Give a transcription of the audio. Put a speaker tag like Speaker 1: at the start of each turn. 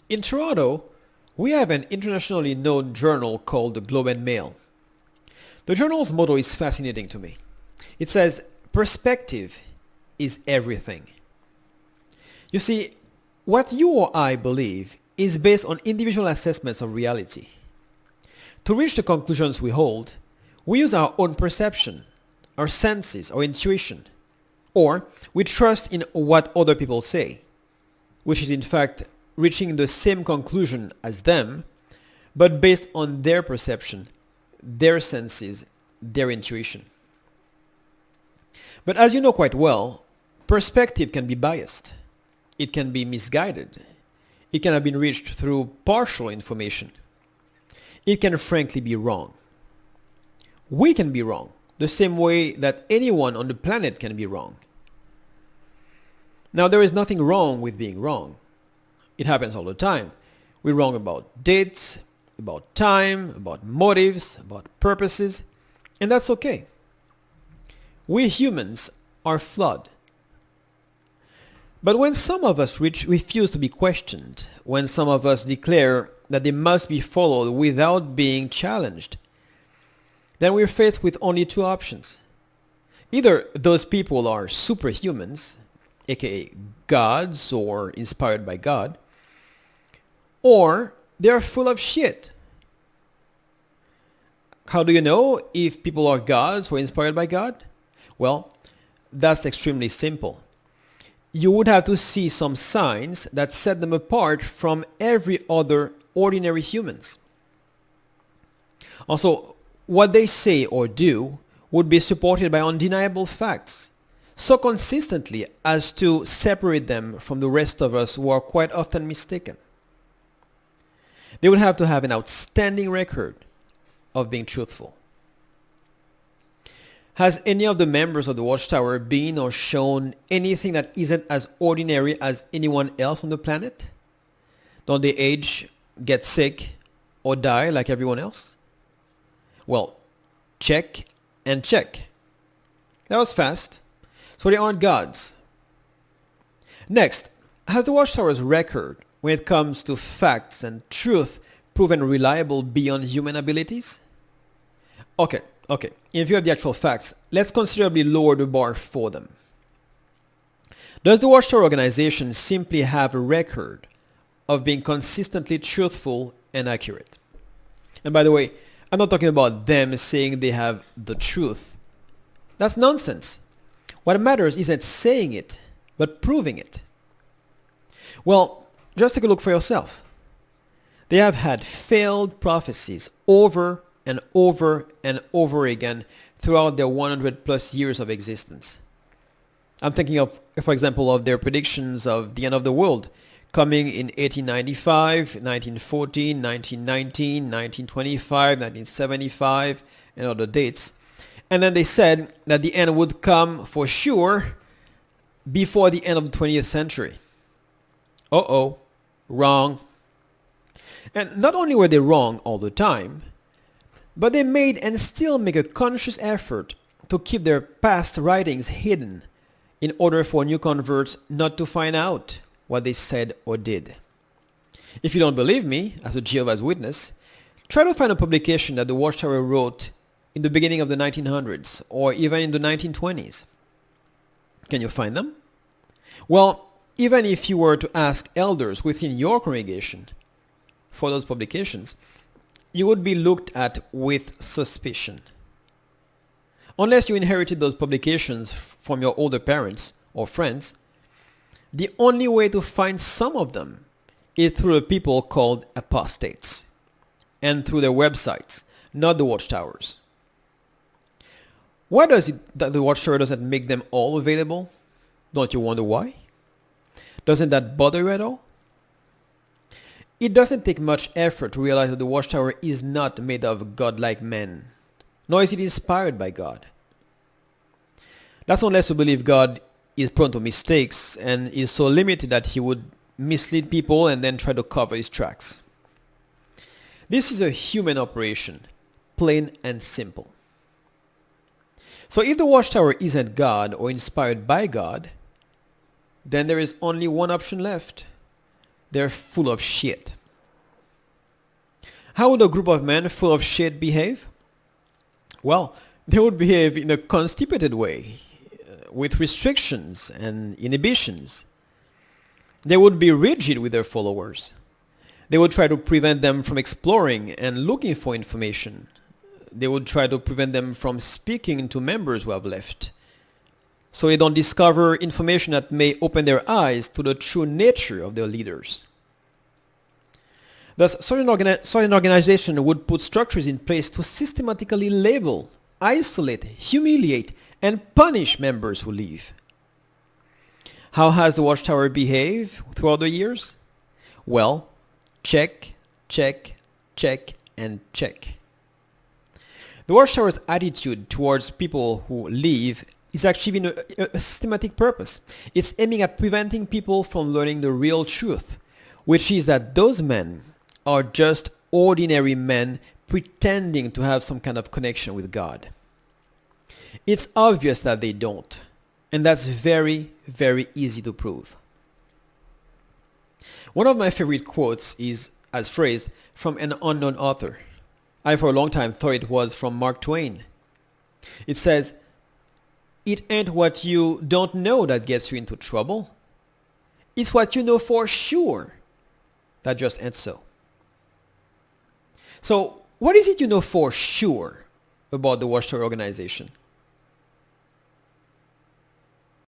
Speaker 1: In Toronto, we have an internationally known journal called the Globe and Mail. The journal's motto is fascinating to me. It says, "Perspective is everything." You see, what you or I believe is based on individual assessments of reality. To reach the conclusions we hold, we use our own perception, our senses, our intuition, or we trust in what other people say, which is in fact reaching the same conclusion as them, but based on their perception, their senses, their intuition. But as you know quite well, perspective can be biased. It can be misguided. It can have been reached through partial information. It can frankly be wrong. We can be wrong, the same way that anyone on the planet can be wrong. Now, there is nothing wrong with being wrong. It happens all the time. We're wrong about dates, about time, about motives, about purposes, and that's okay. We humans are flawed. But when some of us refuse to be questioned, when some of us declare that they must be followed without being challenged, then we're faced with only two options. Either those people are superhumans, aka gods or inspired by God, or they're full of shit. How do you know if people are gods or inspired by God? Well, that's extremely simple. You would have to see some signs that set them apart from every other ordinary humans. Also, what they say or do would be supported by undeniable facts, so consistently as to separate them from the rest of us who are quite often mistaken. They would have to have an outstanding record of being truthful. Has any of the members of the Watchtower been or shown anything that isn't as ordinary as anyone else on the planet? Don't they age, get sick, or die like everyone else? Well, check and check. That was fast. So they aren't gods. Next, has the Watchtower's record when it comes to facts and truth proven reliable beyond human abilities? Okay. In view of the actual facts, let's considerably lower the bar for them. Does the Watchtower organization simply have a record of being consistently truthful and accurate? And by the way, I'm not talking about them saying they have the truth. That's nonsense. What matters isn't saying it, but proving it. Well, just take a look for yourself. They have had failed prophecies over and over and over again throughout their 100 plus years of existence. I'm thinking of, for example, of their predictions of the end of the world coming in 1895, 1914, 1919, 1925, 1975, and other dates. And then they said that the end would come for sure before the end of the 20th century. Wrong. And not only were they wrong all the time, but they made and still make a conscious effort to keep their past writings hidden in order for new converts not to find out what they said or did. If you don't believe me, as a Jehovah's Witness, try to find a publication that the Watchtower wrote in the beginning of the 1900s or even in the 1920s. Can you find them? Well, even if you were to ask elders within your congregation for those publications, you would be looked at with suspicion. Unless you inherited those publications from your older parents or friends, the only way to find some of them is through the people called apostates and through their websites, not the Watchtowers. Why does it that the Watchtower doesn't make them all available? Don't you wonder why? Doesn't that bother you at all? It doesn't take much effort to realize that the Watchtower is not made of godlike men, nor is it inspired by God. That's unless you believe God is prone to mistakes and is so limited that he would mislead people and then try to cover his tracks. This is a human operation, plain and simple. So if the Watchtower isn't God or inspired by God, then there is only one option left. They're full of shit. How would a group of men full of shit behave? Well, they would behave in a constipated way, with restrictions and inhibitions. They would be rigid with their followers. They would try to prevent them from exploring and looking for information. They would try to prevent them from speaking to members who have left, so they don't discover information that may open their eyes to the true nature of their leaders. Thus, certain organizations would put structures in place to systematically label, isolate, humiliate, and punish members who leave. How has the Watchtower behaved throughout the years? Well, check, check, check, and check. The Watchtower's attitude towards people who leave is achieving a systematic purpose. It's aiming at preventing people from learning the real truth, which is that those men are just ordinary men pretending to have some kind of connection with God. It's obvious that they don't, and that's very, very easy to prove. One of my favorite quotes is, as phrased, from an unknown author. I for a long time thought it was from Mark Twain. It says, "It ain't what you don't know that gets you into trouble. It's what you know for sure that just ain't so." So, what is it you know for sure about the Watchtower organization?